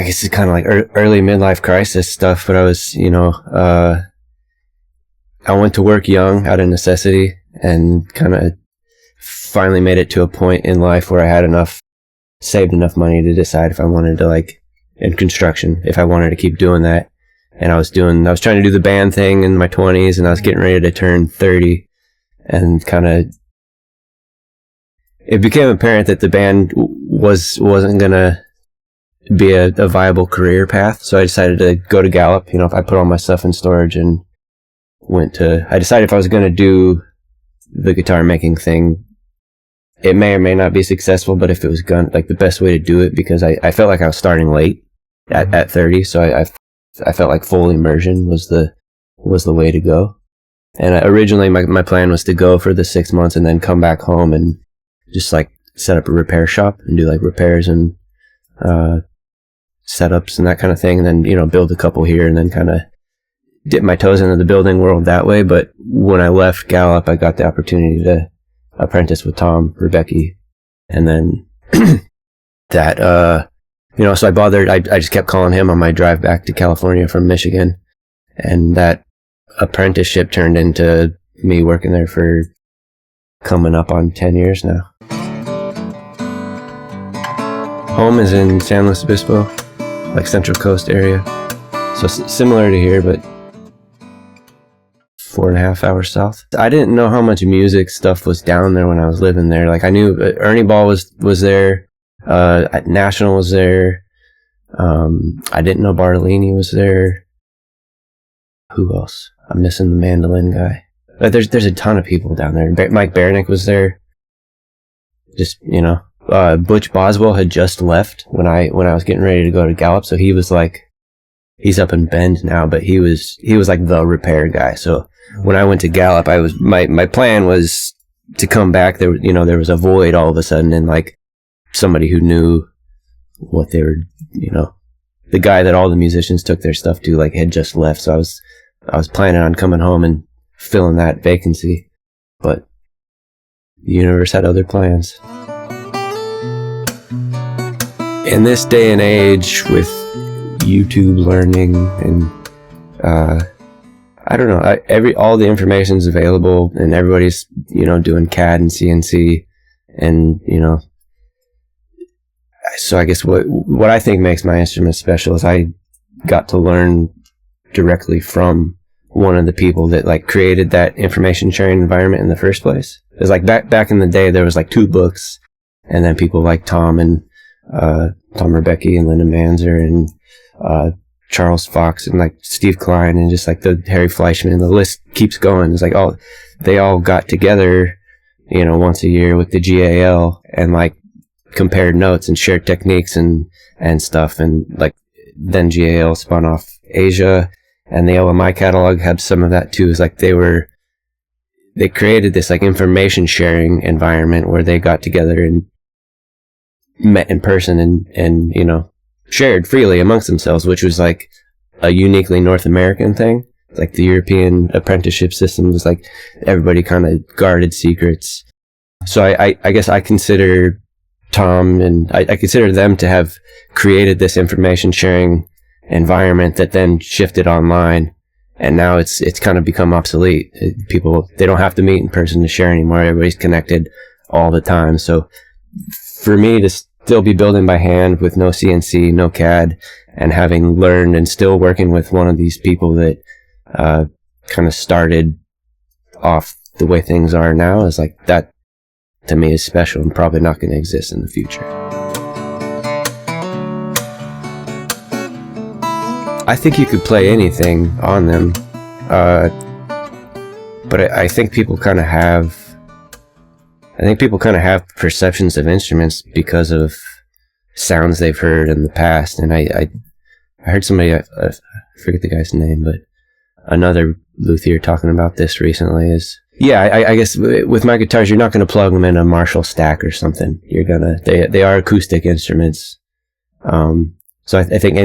I guess it's kind of like early midlife crisis stuff, but I was, I went to work young out of necessity and kind of finally made it to a point in life where I had saved enough money to decide if I wanted to, in construction, if I wanted to keep doing that. And I was trying to do the band thing in my 20s, and I was getting ready to turn 30, and it became apparent that the band wasn't gonna be a viable career path. So I decided to go to Gallup. If I put all my stuff in storage and I decided if I was gonna do the guitar making thing, it may or may not be successful, but if it was the best way to do it, because I felt like I was starting late at 30, so I felt like full immersion was the way to go. And originally my plan was to go for the 6 months and then come back home and just set up a repair shop and do repairs and setups and that kind of thing, and then build a couple here and then kind of dip my toes into the building world that way. But when I left Gallup, I got the opportunity to apprentice with Tom Rebecki, and then so I bothered. I just kept calling him on my drive back to California from Michigan, and that apprenticeship turned into me working there for coming up on 10 years now. Home is in San Luis Obispo, Central Coast area, so similar to here, but 4.5 hours south. I didn't know how much music stuff was down there when I was living there. I knew Ernie Ball was there, National was there. I didn't know Bartolini was there. Who else? I'm missing the mandolin guy. There's a ton of people down there. Mike Baranick was there. Just, Butch Boswell had just left when I was getting ready to go to Gallup, so he was he's up in Bend now, but he was the repair guy. So when I went to Gallup, my plan was to come back. There was a void all of a sudden, and somebody who knew what they were, the guy that all the musicians took their stuff to had just left. So I was planning on coming home and filling that vacancy, but the universe had other plans. In this day and age with YouTube learning and I don't know, all the information's available, and everybody's doing CAD and CNC, and so I guess what I think makes my instrument special is I got to learn directly from one of the people that created that information sharing environment in the first place. It was back in the day, there was 2 books, and then people like Tom and Tom Rebecki and Linda Manzer and Charles Fox and Steve Klein and just the Harry Fleischman, and the list keeps going. It's they all got together, once a year with the GAL and compared notes and shared techniques and stuff, and then GAL spun off Asia, and the LMI catalog had some of that too. It's they created this information sharing environment where they got together and met in person and shared freely amongst themselves, which was a uniquely North American thing. The European apprenticeship system was everybody kind of guarded secrets. So I guess I consider Tom and I consider them to have created this information sharing environment that then shifted online, and now it's kind of become obsolete. People, they don't have to meet in person to share anymore. Everybody's connected all the time. So for me to still be building by hand with no CNC, no CAD, and having learned and still working with one of these people that kind of started off the way things are now is that to me is special and probably not going to exist in the future. I think you could play anything on them, but I think people kind of have perceptions of instruments because of sounds they've heard in the past. And I heard somebody, I forget the guy's name, but another luthier talking about this recently is, I guess with my guitars, you're not going to plug them in a Marshall stack or something. They are acoustic instruments. So I think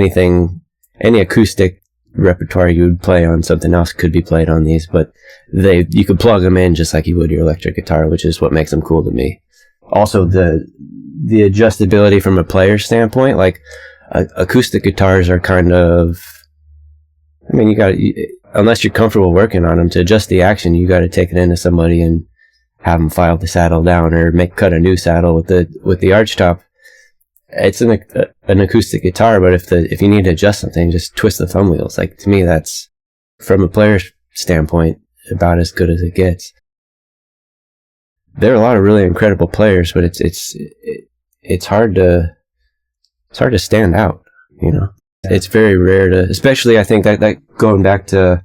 any acoustic repertoire you would play on something else could be played on these, but you could plug them in just like you would your electric guitar, which is what makes them cool to me. Also, the adjustability from a player standpoint, acoustic guitars are kind of, I mean, unless you're comfortable working on them, to adjust the action, you got to take it into somebody and have them file the saddle down or cut a new saddle with the arch top. It's an acoustic guitar, but if you need to adjust something, just twist the thumb wheels. Like, to me, that's, from a player's standpoint, about as good as it gets. There are a lot of really incredible players, but it's hard to stand out, you know. It's very rare to, especially I think that going back to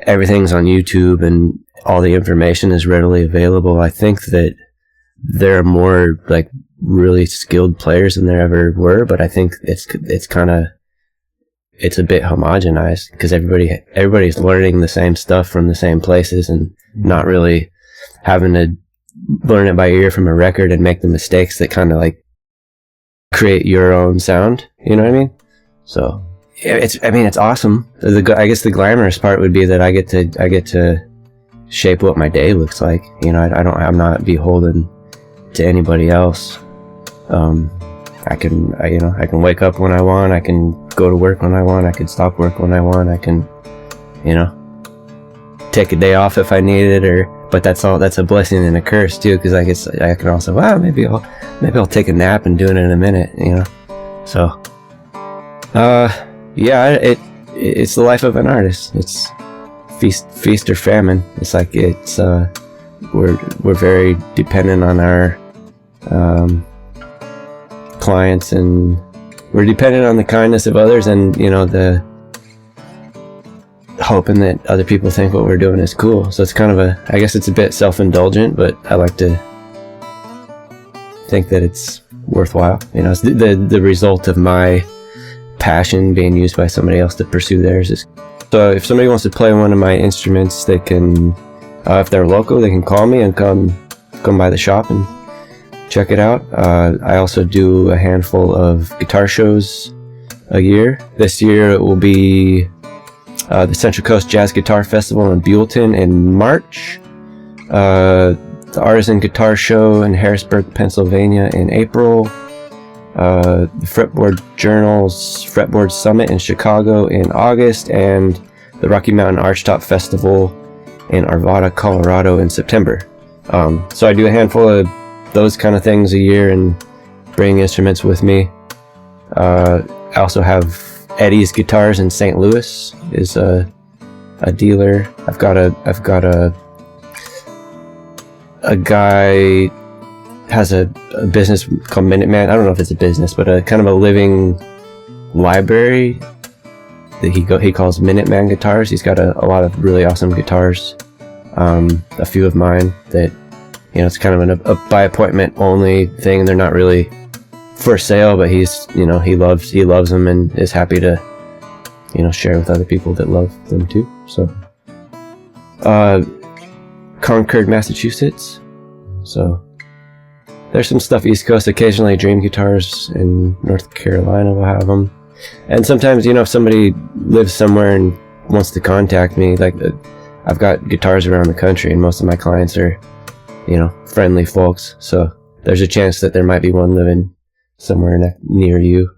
everything's on YouTube and all the information is readily available. I think that there are more like really skilled players than there ever were, but I think it's a bit homogenized because everybody's learning the same stuff from the same places and not really having to learn it by ear from a record and make the mistakes that kind of like create your own sound. You know what I mean? So it's awesome. I guess the glamorous part would be that I get to shape what my day looks like. You know, I'm not beholden to anybody else. I can wake up when I want. I can go to work when I want. I can stop work when I want. I can, you know, take a day off if I need it. But that's a blessing and a curse too, because I can also, maybe I'll take a nap and do it in a minute. You know, so. It's the life of an artist. It's feast or famine. It's like we're very dependent on our clients, and we're dependent on the kindness of others, and you know, the hoping that other people think what we're doing is cool. So it's kind of I guess it's a bit self-indulgent, but I like to think that it's worthwhile. You know, it's the result of my passion being used by somebody else to pursue theirs. So if somebody wants to play one of my instruments, they can, if they're local, they can call me and come by the shop and check it out. I also do a handful of guitar shows a year. This year it will be the Central Coast Jazz Guitar Festival in Buellton in March, the Artisan Guitar Show in Harrisburg, Pennsylvania in April, the Fretboard Journal's Fretboard Summit in Chicago in August, and the Rocky Mountain Archtop Festival in Arvada, Colorado in September. So I do a handful of those kind of things a year and bring instruments with me. I also have Eddie's Guitars in St. Louis is a dealer. I've got a guy has a business called Minuteman. I don't know if it's a business, but a kind of a living library that he calls Minuteman Guitars. He's got a lot of really awesome guitars. A few of mine that, you know, it's kind of a by appointment only thing. They're not really for sale, but he's, you know, he loves them and is happy to, you know, share with other people that love them too. So, Concord, Massachusetts. So there's some stuff East Coast. Occasionally Dream Guitars in North Carolina will have them. And sometimes, you know, if somebody lives somewhere and wants to contact me, like I've got guitars around the country, and most of my clients are, you know, friendly folks. So there's a chance that there might be one living somewhere near you.